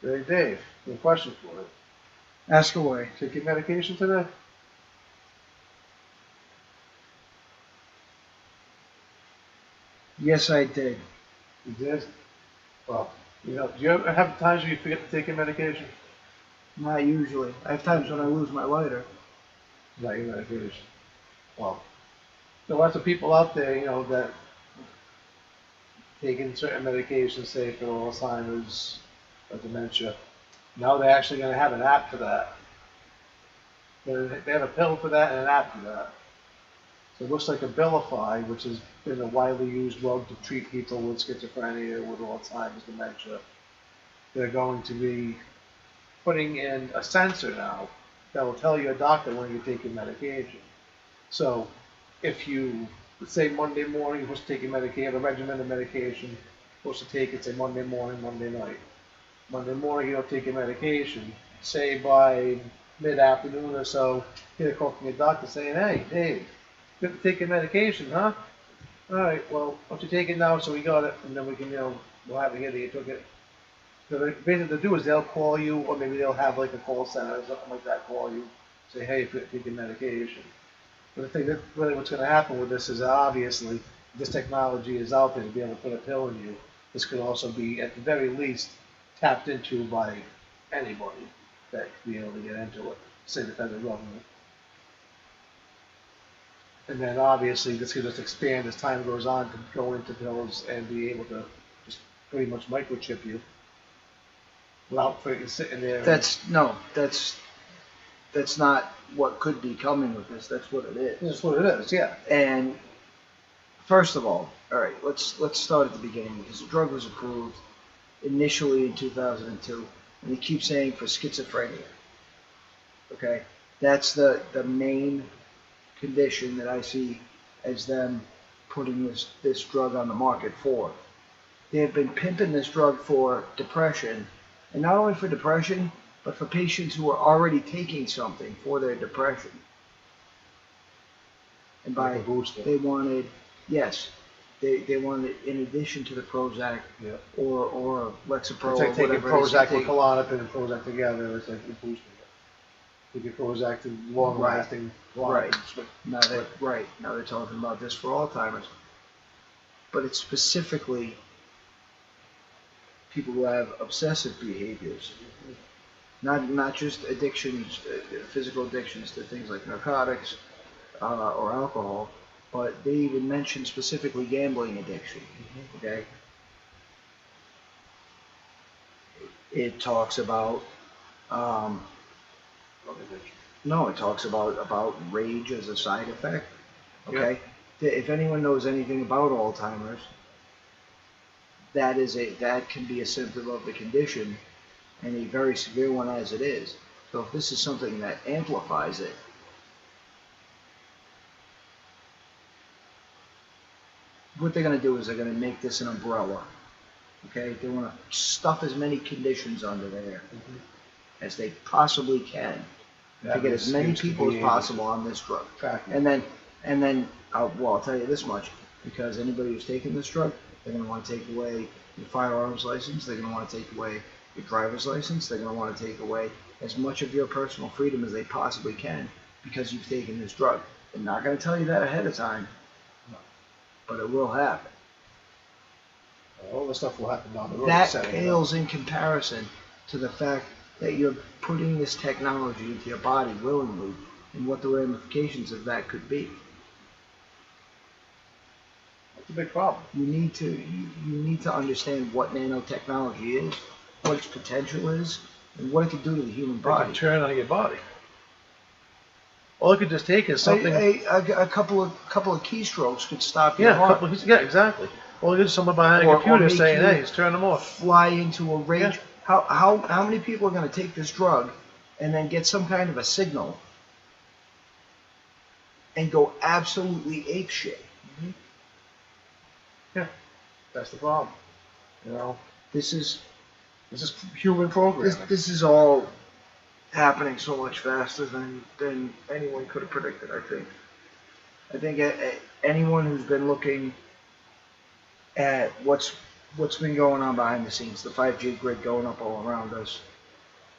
Hey, Dave, a question for you. Ask away. Take your medication today? Yes, I did. You did? Well, do you ever have times where you forget to take your medication? Not usually. I have times when I lose my lighter. Not your medication. Well, there are lots of people out there, that taking certain medications, say for Alzheimer's or dementia. Now they're actually going to have an app for that. They have a pill for that and an app for that. So it looks like Abilify, which has been a widely used drug to treat people with schizophrenia, with Alzheimer's, dementia. They're going to be putting in a sensor now that will tell your doctor when you take your medication. So if you, let's say Monday morning, you're supposed to take your medication, a regimen of medication, you're supposed to take it, say Monday morning, Monday night. Monday morning, you don't take your medication. Say by mid-afternoon or so, you get a call from your doctor saying, hey, Dave, you have to take your medication, huh? All right, well, why don't you take it now so we got it, and then we can, we'll have it here that you took it. So basically what they'll do is they'll call you, or maybe they'll have like a call center or something like that call you, say, hey, if you take your medication. But the thing that really what's going to happen with this is obviously this technology is out there to be able to put a pill in you. This could also be, at the very least, tapped into by anybody that could be able to get into it, say the federal government. And then obviously this could just expand as time goes on to go into pills and be able to just pretty much microchip you without sitting there. That's not what could be coming with this. That's what it is. That's what it is, yeah. And first of all right, let's start at the beginning, because the drug was approved initially in 2002, and they keep saying for schizophrenia. Okay, that's the main condition that I see as them putting this drug on the market for. They have been pimping this drug for depression, and not only for depression, but for patients who are already taking something for their depression. And by they wanted, yes, they wanted in addition to the Prozac, Yeah. or Lexapro, It's like or taking whatever Prozac with Klonopin and Prozac together. It's like you're boosting it. You get Prozac to long-lasting. Right. Now they're talking about this for Alzheimer's, but it's specifically people who have obsessive behaviors, not just addictions, physical addictions to things like narcotics or alcohol, but they even mention specifically gambling addiction. Okay. It talks about no, it talks about rage as a side effect. Okay. Yeah. If anyone knows anything about Alzheimer's, that can be a symptom of the condition, and a very severe one as it is. So if this is something that amplifies it, what they're going to do is they're going to make this an umbrella. Okay, they want to stuff as many conditions under there as they possibly can to get as many people as possible on this drug. And then, I'll tell you this much, because anybody who's taking this drug, they're going to want to take away your firearms license, they're going to want to take away your driver's license, they're going to want to take away as much of your personal freedom as they possibly can because you've taken this drug. They're not going to tell you that ahead of time, but it will happen. All the stuff will happen down the road. That pales in comparison to the fact that you're putting this technology into your body willingly, and what the ramifications of that could be. It's a big problem. You need to understand what nanotechnology is, what its potential is, and what it can do to the human body. It can turn on your body. All it could just take is something. A couple of keystrokes could stop your heart. Yeah, exactly. Well, there's someone behind a computer saying, "Hey, it's turn them off." Fly into a rage. Yeah. How many people are going to take this drug and then get some kind of a signal and go absolutely apeshit? Yeah, that's the problem. This is human programming. This is all happening so much faster than anyone could have predicted. I think anyone who's been looking at what's what's been going on behind the scenes, the 5G grid going up all around us.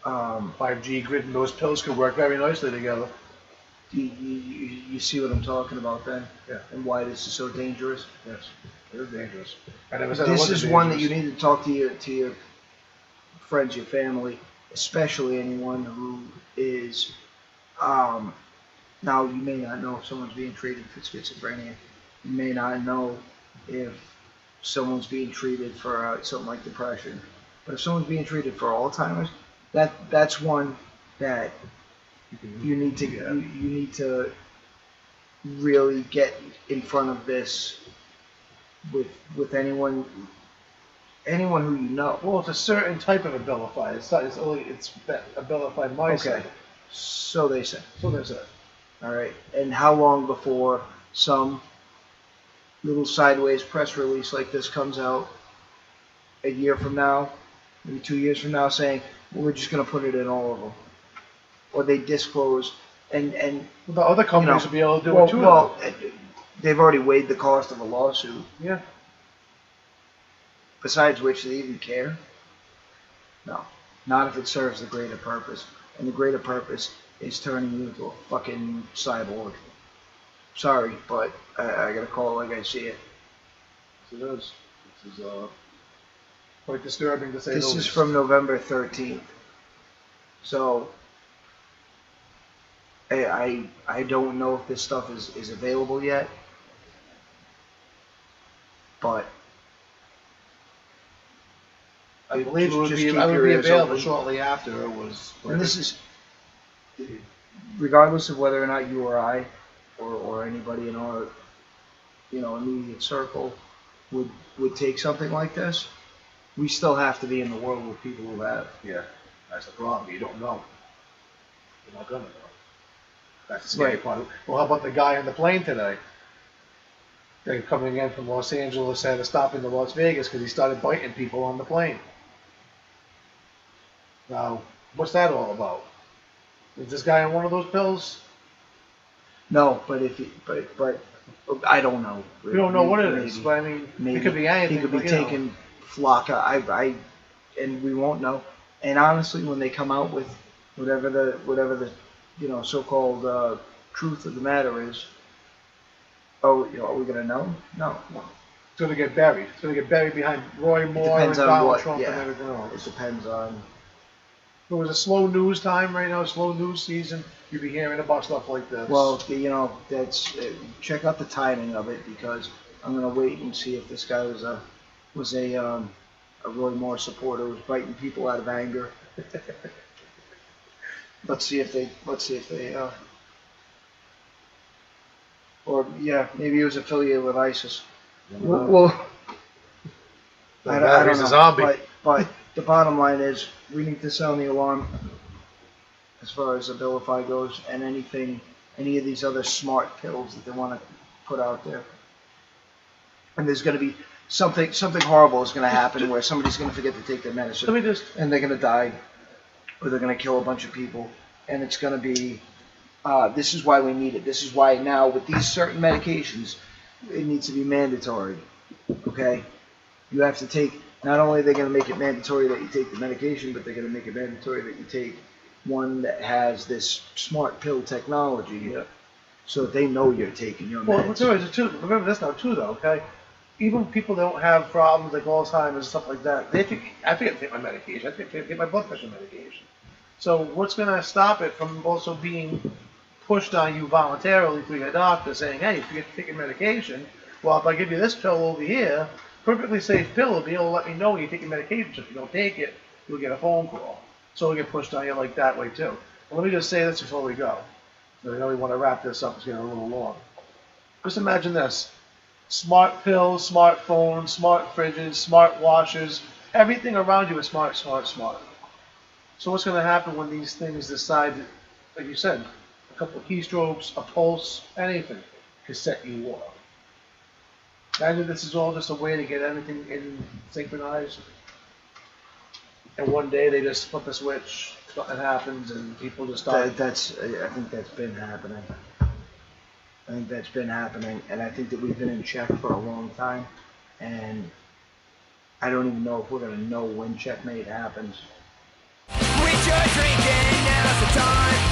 5G grid and those pills could work very nicely together. You see what I'm talking about then? Yeah. And why this is so dangerous? Yes, it is dangerous. This is one that you need to talk to your friends, your family, especially anyone who is, now you may not know if someone's being treated for schizophrenia. You may not know if someone's being treated for something like depression. But if someone's being treated for Alzheimer's, that's one that you need to really get in front of this with anyone who you know. Well, it's a certain type of Abilify. It's Abilify myself. Okay. So they say. So there's it. All right. And how long before some little sideways press release like this comes out a year from now, maybe 2 years from now, saying, well, we're just going to put it in all of them? Or they disclose, and the other companies will be able to do it too. Well, they've already weighed the cost of a lawsuit. Yeah. Besides which, they even care? No. Not if it serves the greater purpose. And the greater purpose is turning you into a fucking cyborg. Sorry, but I gotta call it like I see it. Yes, it is. This is quite disturbing to say the least. This is from November 13th. So, I don't know if this stuff is available yet. But I believe it would just be keep your ears available open. shortly after it was. And this is, regardless of whether or not you or I, or anybody in our, immediate circle would take something like this, we still have to be in the world with people who have. Yeah, that's the problem. You don't know. You're not gonna know. That's the scary part. Well, how about the guy on the plane today? They're coming in from Los Angeles, had to stop into Las Vegas because he started biting people on the plane. Now, what's that all about? Is this guy on one of those pills? No, but but I don't know. We don't know what it is. But I mean, maybe. It could be anything. He could be taking Flocka. And we won't know. And honestly, when they come out with whatever the so-called truth of the matter is, are we gonna know? No. It's gonna get buried. It's gonna get buried behind Roy Moore and Donald Trump and everything else. It depends on. If it was a slow news time right now, slow news season, you'd be hearing about stuff like this. Well, that's check out the timing of it, because I'm gonna wait and see if this guy was a Roy Moore supporter who's biting people out of anger. Let's see if they or maybe he was affiliated with ISIS. Well, I don't he's know. a zombie. But the bottom line is, we need to sound the alarm as far as Abilify goes, and any of these other smart pills that they want to put out there. And there's going to be something horrible is going to happen where somebody's going to forget to take their medicine, and they're going to die, or they're going to kill a bunch of people, and it's going to be. This is why we need it. This is why now with these certain medications, it needs to be mandatory. Okay, you have to take. Not only are they going to make it mandatory that you take the medication, but they're going to make it mandatory that you take one that has this smart pill technology, so that they know you're taking your meds. Well, remember this now too, though. Okay, even people that don't have problems like Alzheimer's and stuff like that, I forget to take my medication. I forget to take my blood pressure medication. So what's going to stop it from also being pushed on you voluntarily through your doctor, saying, hey, if you get to take your medication, well, if I give you this pill over here, perfectly safe pill, will be able to let me know when you take your medication. So if you don't take it, you'll get a phone call. So it'll get pushed on you like that way too. Well, let me just say this before we go. I know we want to wrap this up. It's getting a little long. Just imagine this. Smart pills, smart phones, smart fridges, smart washers. Everything around you is smart, smart, smart. So what's going to happen when these things decide, like you said, a couple of keystrokes, a pulse, anything to set you off? Imagine this is all just a way to get everything in synchronized. And one day they just flip a switch, something happens, and people just start. I think that's been happening. And I think that we've been in check for a long time. And I don't even know if we're gonna know when checkmate happens. Quit your drinking, now's the time.